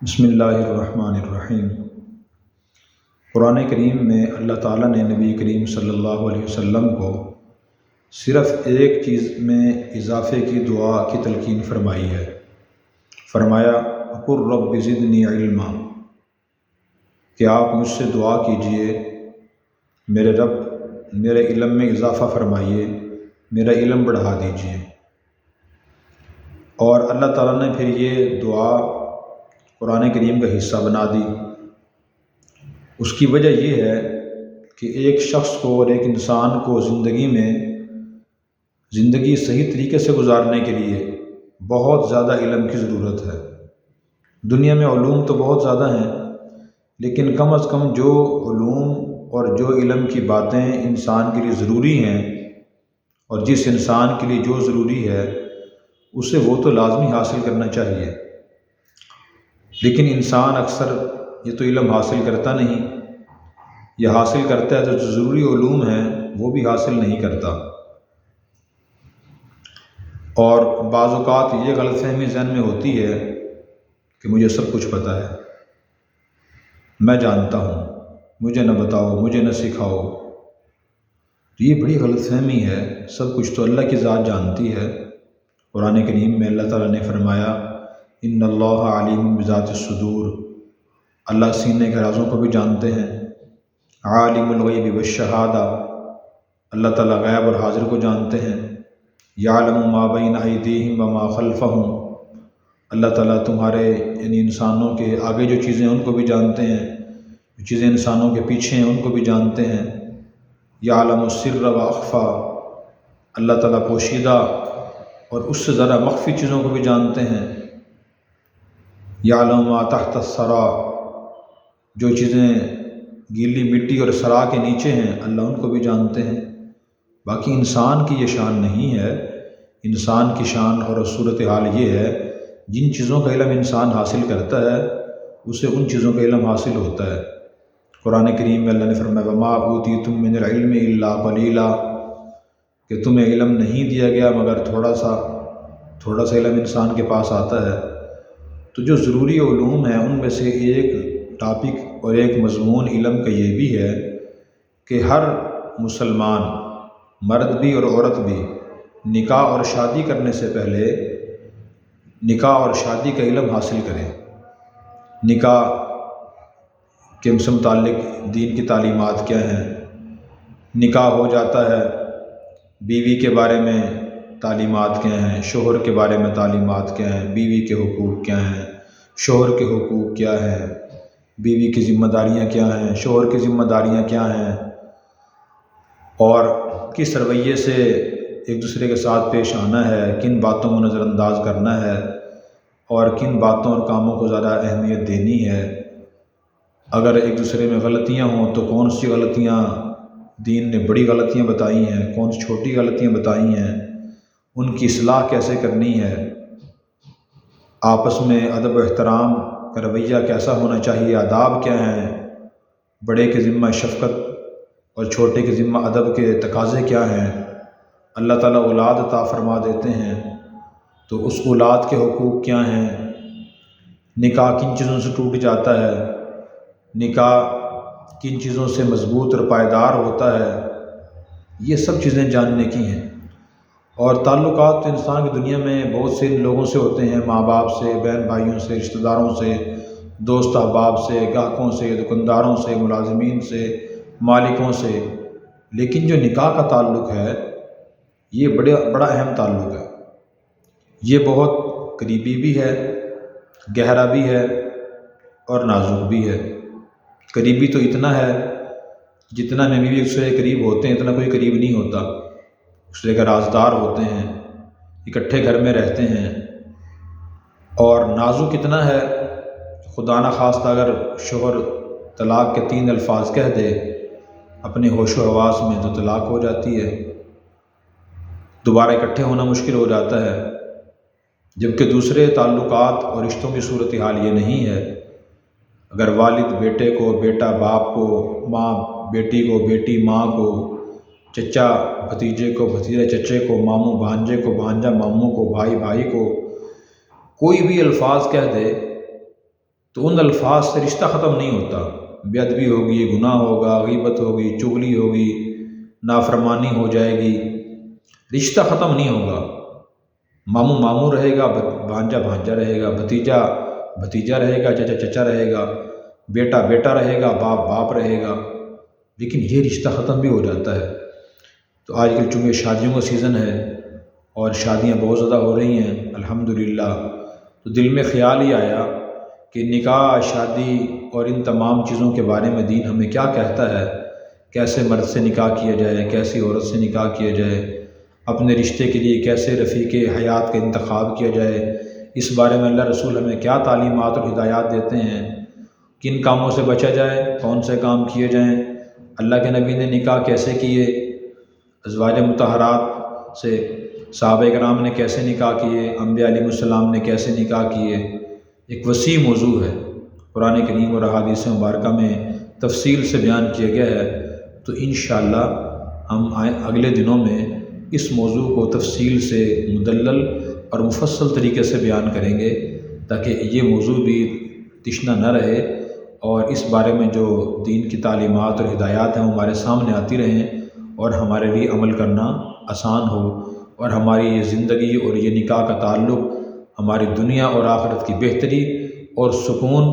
بسم اللہ الرحمن الرحیم۔ قرآن کریم میں اللہ تعالیٰ نے نبی کریم صلی اللہ علیہ وسلم کو صرف ایک چیز میں اضافے کی دعا کی تلقین فرمائی ہے۔ فرمایا قُل رب زدنی علما، کہ آپ مجھ سے دعا کیجئے میرے رب میرے علم میں اضافہ فرمائیے، میرا علم بڑھا دیجئے۔ اور اللہ تعالیٰ نے پھر یہ دعا قرآن کریم کا حصہ بنا دی۔ اس کی وجہ یہ ہے کہ ایک شخص کو اور ایک انسان کو زندگی صحیح طریقے سے گزارنے کے لیے بہت زیادہ علم کی ضرورت ہے۔ دنیا میں علوم تو بہت زیادہ ہیں، لیکن کم از کم جو علوم اور جو علم کی باتیں انسان کے لیے ضروری ہیں اور جس انسان کے لیے جو ضروری ہے اسے وہ تو لازمی حاصل کرنا چاہیے، لیکن انسان اکثر یہ تو علم حاصل کرتا نہیں، یا حاصل کرتا ہے تو جو ضروری علوم ہیں وہ بھی حاصل نہیں کرتا۔ اور بعض اوقات یہ غلط فہمی ذہن میں ہوتی ہے کہ مجھے سب کچھ پتہ ہے، میں جانتا ہوں، مجھے نہ بتاؤ، مجھے نہ سکھاؤ۔ یہ بڑی غلط فہمی ہے۔ سب کچھ تو اللہ کی ذات جانتی ہے۔ قرآن کریم میں اللہ تعالیٰ نے فرمایا ان اللہ علیم بذات الصدور، اللہ سینے کے رازوں کو بھی جانتے ہیں۔ عالم الغیب والشہادہ، اللہ تعالیٰ غیب اور حاضر کو جانتے ہیں۔ یعلم ما بین ایدیہم وما خلفہم، اللہ تعالیٰ تمہارے یعنی انسانوں کے آگے جو چیزیں ان کو بھی جانتے ہیں، جو چیزیں انسانوں کے پیچھے ہیں ان کو بھی جانتے ہیں۔ یعلم السر واخفی، اللہ تعالیٰ پوشیدہ اور اس سے ذرا مخفی چیزوں کو بھی جانتے ہیں۔ یعلم ما تحت الثری، جو چیزیں گیلی مٹی اور ثرا کے نیچے ہیں اللہ ان کو بھی جانتے ہیں۔ باقی انسان کی یہ شان نہیں ہے۔ انسان کی شان اور صورتحال یہ ہے جن چیزوں کا علم انسان حاصل کرتا ہے اسے ان چیزوں کا علم حاصل ہوتا ہے۔ قرآن کریم میں اللہ نے فرمایا وما اوتیتم من العلم الا قلیلا، کہ تمہیں علم نہیں دیا گیا مگر تھوڑا سا علم انسان کے پاس آتا ہے۔ تو جو ضروری علوم ہیں ان میں سے ایک ٹاپک اور ایک مضمون علم کا یہ بھی ہے کہ ہر مسلمان مرد بھی اور عورت بھی نکاح اور شادی کرنے سے پہلے نکاح اور شادی کا علم حاصل کریں۔ نکاح کے سے متعلق دین کی تعلیمات کیا ہیں، نکاح ہو جاتا ہے بیوی کے بارے میں تعلیمات کیا ہیں، شوہر کے بارے میں تعلیمات کیا ہیں، بیوی کے حقوق کیا ہیں، شوہر کے حقوق کیا ہیں، بیوی کی ذمہ داریاں کیا ہیں، شوہر کی ذمہ داریاں کیا ہیں، اور کس رویے سے ایک دوسرے کے ساتھ پیش آنا ہے، کن باتوں کو نظر انداز کرنا ہے اور کن باتوں اور کاموں کو زیادہ اہمیت دینی ہے۔ اگر ایک دوسرے میں غلطیاں ہوں تو کون سی غلطیاں دین نے بڑی غلطیاں بتائی ہیں، کون سی چھوٹی غلطیاں بتائی ہیں، ان کی اصلاح کیسے کرنی ہے، آپس میں ادب و احترام کا رویہ کیسا ہونا چاہیے، آداب کیا ہیں، بڑے کے ذمہ شفقت اور چھوٹے کے ذمہ ادب کے تقاضے کیا ہیں۔ اللہ تعالیٰ اولاد عطا فرما دیتے ہیں تو اس اولاد کے حقوق کیا ہیں، نکاح کن چیزوں سے ٹوٹ جاتا ہے، نکاح کن چیزوں سے مضبوط اور پائیدار ہوتا ہے، یہ سب چیزیں جاننے کی ہیں۔ اور تعلقات تو انسان کی دنیا میں بہت سے لوگوں سے ہوتے ہیں، ماں باپ سے، بہن بھائیوں سے، رشتہ داروں سے، دوست احباب سے، گاہکوں سے، دکانداروں سے، ملازمین سے، مالکوں سے، لیکن جو نکاح کا تعلق ہے یہ بڑا اہم تعلق ہے۔ یہ بہت قریبی بھی ہے، گہرا بھی ہے اور نازک بھی ہے۔ قریبی تو اتنا ہے جتنا میں بھی ایک دوسرے کے قریب ہوتے ہیں اتنا کوئی قریب نہیں ہوتا، دوسرے کا رازدار ہوتے ہیں، اکٹھے گھر میں رہتے ہیں۔ اور نازک اتنا ہے خدا نخواستہ اگر شوہر طلاق کے 3 الفاظ کہہ دے اپنے ہوش و حواس میں تو طلاق ہو جاتی ہے، دوبارہ اکٹھے ہونا مشکل ہو جاتا ہے۔ جبکہ دوسرے تعلقات اور رشتوں کی صورتحال یہ نہیں ہے۔ اگر والد بیٹے کو، بیٹا باپ کو، ماں بیٹی کو، بیٹی ماں کو، چچا بھتیجے کو، بھتیجا چچے کو، ماموں بھانجے کو، بھانجا ماموں کو، بھائی بھائی کو، کوئی بھی الفاظ کہہ دے تو ان الفاظ سے رشتہ ختم نہیں ہوتا، بے ادبی ہوگی، گناہ ہوگا، غیبت ہوگی، چغلی ہوگی، نافرمانی ہو جائے گی، رشتہ ختم نہیں ہوگا۔ ماموں ماموں رہے گا، بھانجا بھانجا رہے گا، بھتیجا بھتیجا رہے گا، چچا چچا رہے گا، بیٹا بیٹا رہے گا، باپ باپ رہے گا، لیکن یہ رشتہ ختم بھی ہو جاتا ہے۔ تو آج کل چونکہ شادیوں کا سیزن ہے اور شادیاں بہت زیادہ ہو رہی ہیں الحمدللہ، تو دل میں خیال ہی آیا کہ نکاح، شادی اور ان تمام چیزوں کے بارے میں دین ہمیں کیا کہتا ہے، کیسے مرد سے نکاح کیا جائے، کیسی عورت سے نکاح کیا جائے، اپنے رشتے کے لیے کیسے رفیق حیات کا انتخاب کیا جائے، اس بارے میں اللہ رسول ہمیں کیا تعلیمات اور ہدایات دیتے ہیں، کن کاموں سے بچا جائے، کون سے کام کیے جائیں، اللہ کے نبی نے نکاح کیسے کیے، ازواج مطہرات سے صحابہ کرام نے کیسے نکاح کیے، انبیاء علیہ السلام نے کیسے نکاح کیے، ایک وسیع موضوع ہے، قرآن کریم اور احادیث مبارکہ میں تفصیل سے بیان کیا گیا ہے۔ تو انشاءاللہ ہم اگلے دنوں میں اس موضوع کو تفصیل سے مدلل اور مفصل طریقے سے بیان کریں گے، تاکہ یہ موضوع بھی تشنہ نہ رہے اور اس بارے میں جو دین کی تعلیمات اور ہدایات ہیں وہ ہمارے سامنے آتی رہیں اور ہمارے لیے عمل کرنا آسان ہو، اور ہماری یہ زندگی اور یہ نکاح کا تعلق ہماری دنیا اور آخرت کی بہتری اور سکون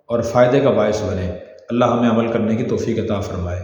اور فائدے کا باعث بنے۔ اللہ ہمیں عمل کرنے کی توفیق عطا فرمائے۔